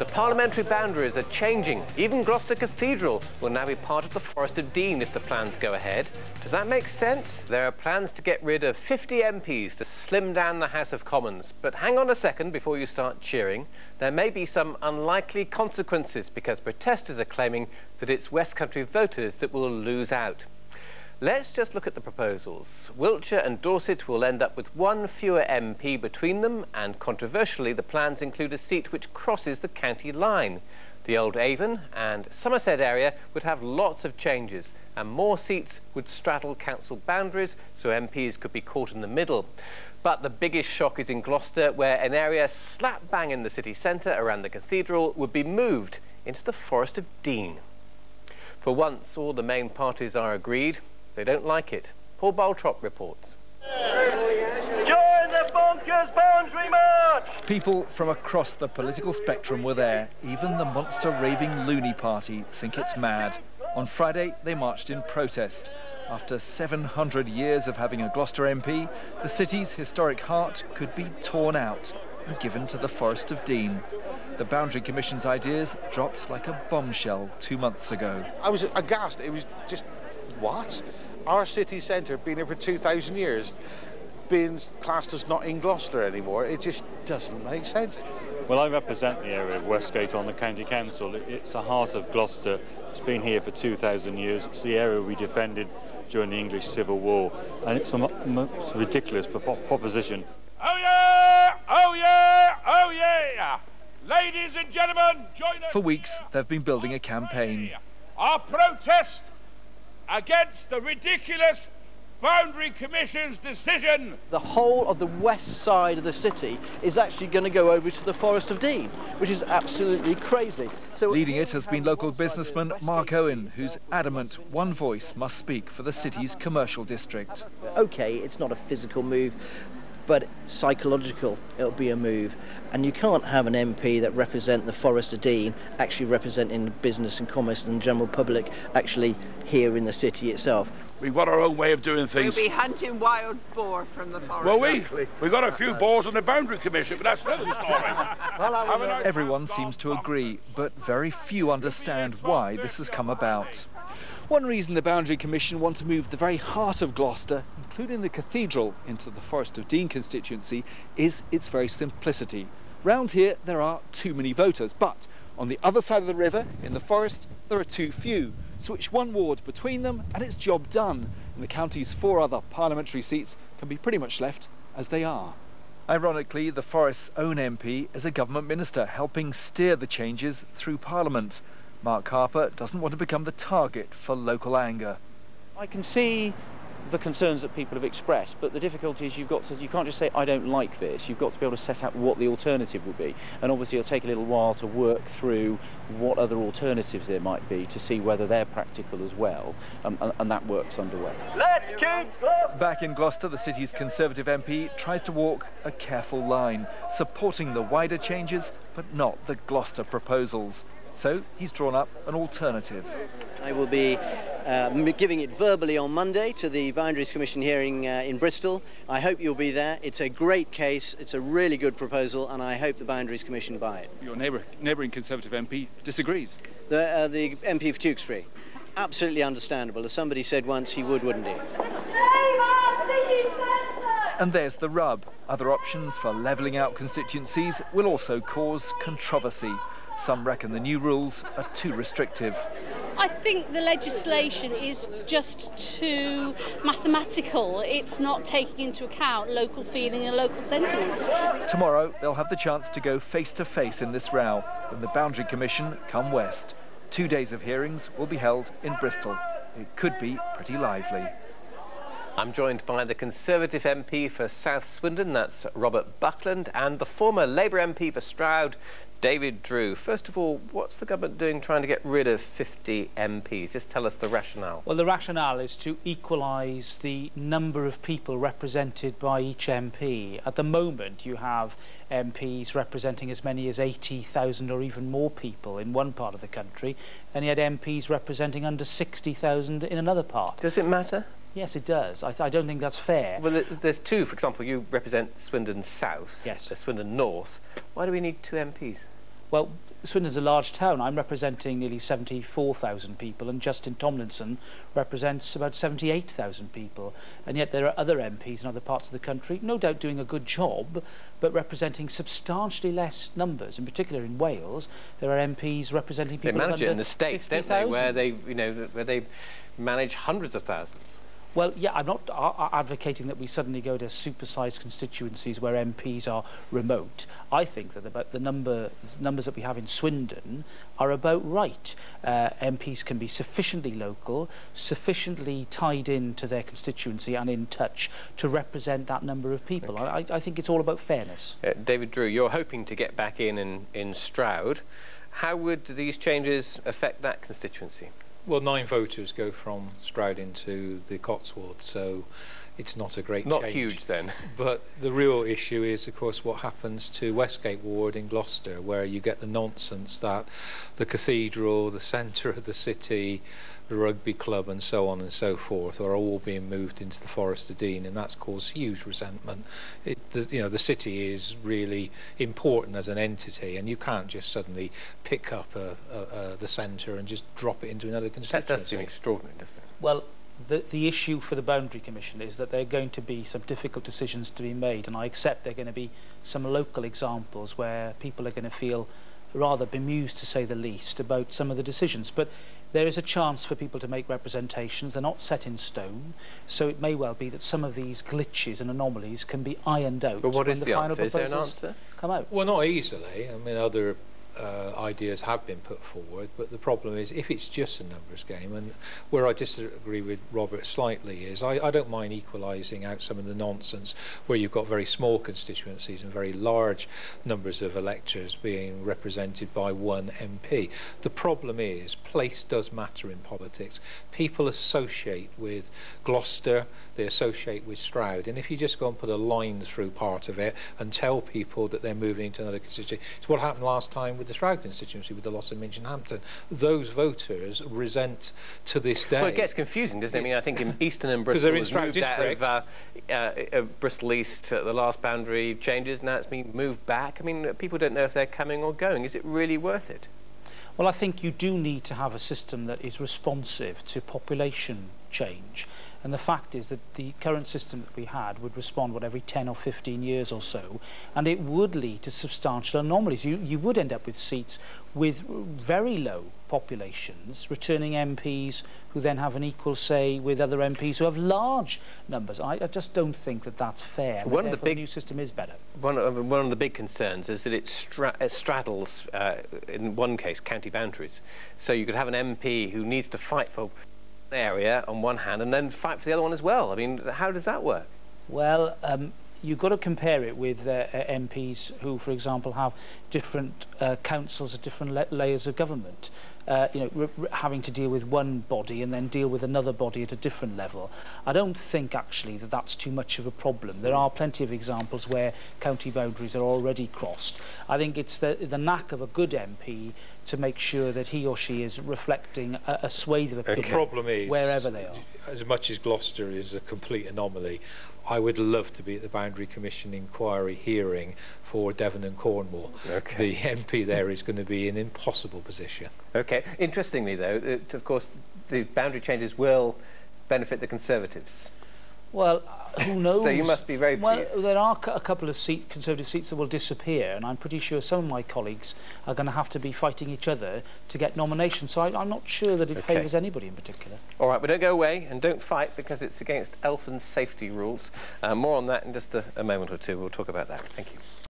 The parliamentary boundaries are changing. Even Gloucester Cathedral will now be part of the Forest of Dean if the plans go ahead. Does that make sense? There are plans to get rid of 50 MPs to slim down the House of Commons. But hang on a second before you start cheering. There may be some unlikely consequences because protesters are claiming that it's West Country voters that will lose out. Let's just look at the proposals. Wiltshire and Dorset will end up with one fewer MP between them, and controversially, the plans include a seat which crosses the county line. The old Avon and Somerset area would have lots of changes, and more seats would straddle council boundaries, so MPs could be caught in the middle. But the biggest shock is in Gloucester, where an area slap bang in the city centre around the cathedral would be moved into the Forest of Dean. For once, all the main parties are agreed. They don't like it. Paul Baltrop reports. Join the bonkers boundary march! People from across the political spectrum were there. Even the monster raving loony party think it's mad. On Friday, they marched in protest. After 700 years of having a Gloucester MP, the city's historic heart could be torn out and given to the Forest of Dean. The Boundary Commission's ideas dropped like a bombshell 2 months ago. I was aghast. It was just, what? Our city centre, been here for 2,000 years, being classed as not in Gloucester anymore, it just doesn't make sense. Well, I represent the area of Westgate on the County Council. It's the heart of Gloucester. It's been here for 2,000 years. It's the area we defended during the English Civil War, and it's a most ridiculous proposition. Oh yeah! Oh yeah! Oh yeah! Ladies and gentlemen, join us. For weeks, they've been building a campaign. Our protest against the ridiculous Boundary Commission's decision. The whole of the west side of the city is actually going to go over to the Forest of Dean, which is absolutely crazy. So leading it has been local businessman Mark Owen, who's adamant one voice must speak for the city's commercial district. OK, it's not a physical move, but psychological, it'll be a move. And you can't have an MP that represent the Forest of Dean actually representing business and commerce and the general public actually here in the city itself. We've got our own way of doing things. We'll be hunting wild boar from the forest. Well, we got a few boars on the Boundary Commission, but that's another story. Everyone seems to agree, but very few understand why this has come about. One reason the Boundary Commission want to move the very heart of Gloucester, including the cathedral, into the Forest of Dean constituency is its very simplicity. Round here there are too many voters, but on the other side of the river, in the forest, there are too few. Switch one ward between them and it's job done. And the county's 4 other parliamentary seats can be pretty much left as they are. Ironically, the Forest's own MP is a government minister helping steer the changes through Parliament. Mark Harper doesn't want to become the target for local anger. I can see the concerns that people have expressed, but the difficulty is you can't just say I don't like this. You've got to be able to set out what the alternative would be, and obviously it'll take a little while to work through what other alternatives there might be to see whether they're practical as well, and that work's underway. Let's keep Gloucester! Back in Gloucester, the city's Conservative MP tries to walk a careful line, supporting the wider changes but not the Gloucester proposals. So he's drawn up an alternative. I will be giving it verbally on Monday to the Boundaries Commission hearing in Bristol. I hope you'll be there. It's a great case, it's a really good proposal, and I hope the Boundaries Commission buy it. Your neighbouring Conservative MP disagrees? The MP for Tewkesbury. Absolutely understandable. As somebody said once, he would, wouldn't he? And there's the rub. Other options for levelling out constituencies will also cause controversy. Some reckon the new rules are too restrictive. I think the legislation is just too mathematical. It's not taking into account local feeling and local sentiments. Tomorrow they'll have the chance to go face to face in this row when the Boundary Commission come west. 2 days of hearings will be held in Bristol. It could be pretty lively. I'm joined by the Conservative MP for South Swindon, that's Robert Buckland, and the former Labour MP for Stroud, David Drew. First of all, what's the government doing trying to get rid of 50 MPs? Just tell us the rationale. Well, the rationale is to equalise the number of people represented by each MP. At the moment, you have MPs representing as many as 80,000 or even more people in one part of the country, and yet MPs representing under 60,000 in another part. Does it matter? Yes, it does. I don't think that's fair. Well, there's two. For example, you represent Swindon South. Yes. Swindon North. Why do we need 2 MPs? Well, Swindon's a large town. I'm representing nearly 74,000 people, and Justin Tomlinson represents about 78,000 people. And yet there are other MPs in other parts of the country, no doubt doing a good job, but representing substantially less numbers. In particular, in Wales, there are MPs representing people. They manage it in the States, don't they? Where they, where they manage hundreds of thousands. Well, yeah, I'm not advocating that we suddenly go to supersized constituencies where MPs are remote. I think that about the numbers that we have in Swindon are about right. MPs can be sufficiently local, sufficiently tied into their constituency and in touch to represent that number of people. Okay. I think it's all about fairness. David Drew, you're hoping to get back in Stroud. How would these changes affect that constituency? Well, 9 voters go from Stroud into the Cotswolds, so it's not a great change. Not huge then. But the real issue is, of course, what happens to Westgate Ward in Gloucester, where you get the nonsense that the cathedral, the centre of the city, the rugby club and so on and so forth are all being moved into the Forest of Dean, and that's caused huge resentment. The city is really important as an entity, and you can't just suddenly pick up the centre and just drop it into another constituency. That does seem extraordinary, doesn't it? Well, the issue for the Boundary Commission is that there are going to be some difficult decisions to be made, and I accept there are going to be some local examples where people are going to feel rather bemused, to say the least, about some of the decisions. But there is a chance for people to make representations. They're not set in stone, so it may well be that some of these glitches and anomalies can be ironed out. But what when is the final answer? Is there an proposals answer? Come out. Well, not easily. I mean, other ideas have been put forward, but the problem is if it's just a numbers game, and where I disagree with Robert slightly is I don't mind equalising out some of the nonsense where you've got very small constituencies and very large numbers of electors being represented by one MP. The problem is place does matter in politics. People associate with Gloucester, they associate with Stroud, and if you just go and put a line through part of it and tell people that they're moving to another constituency, it's what happened last time with the Stroud constituency with the loss of Minchinhampton. Those voters resent to this day. Well, it gets confusing, doesn't it? I mean, I think in Easton and Bristol was moved out of Bristol East at the last boundary changes. Now it's been moved back. I mean, people don't know if they're coming or going. Is it really worth it? Well, I think you do need to have a system that is responsive to population change. And the fact is that the current system that we had would respond, every 10 or 15 years or so, and it would lead to substantial anomalies. You would end up with seats with very low populations, returning MPs who then have an equal say with other MPs who have large numbers. I just don't think that that's fair. One of the big new system is better. One of the big concerns is that it straddles, in one case, county boundaries. So you could have an MP who needs to fight for area on one hand and then fight for the other one as well. I mean, how does that work? Well, you've got to compare it with MPs who, for example, have different councils at different layers of government. Having to deal with one body and then deal with another body at a different level. I don't think actually that that's too much of a problem. There are plenty of examples where county boundaries are already crossed. I think it's the knack of a good MP to make sure that he or she is reflecting a swathe of opinion. The problem is, wherever they are. As much as Gloucester is a complete anomaly, I would love to be at the Boundary Commission inquiry hearing for Devon and Cornwall. Okay. The MP there is going to be in an impossible position. Okay. Interestingly, though, of course, the boundary changes will benefit the Conservatives. Well, who knows? So you must be very pleased. Well, there are a couple of Conservative seats that will disappear, and I'm pretty sure some of my colleagues are going to have to be fighting each other to get nominations. So I'm not sure that it favours anybody in particular. All right, but don't go away and don't fight because it's against health and safety rules. More on that in just a moment or two. We'll talk about that. Thank you.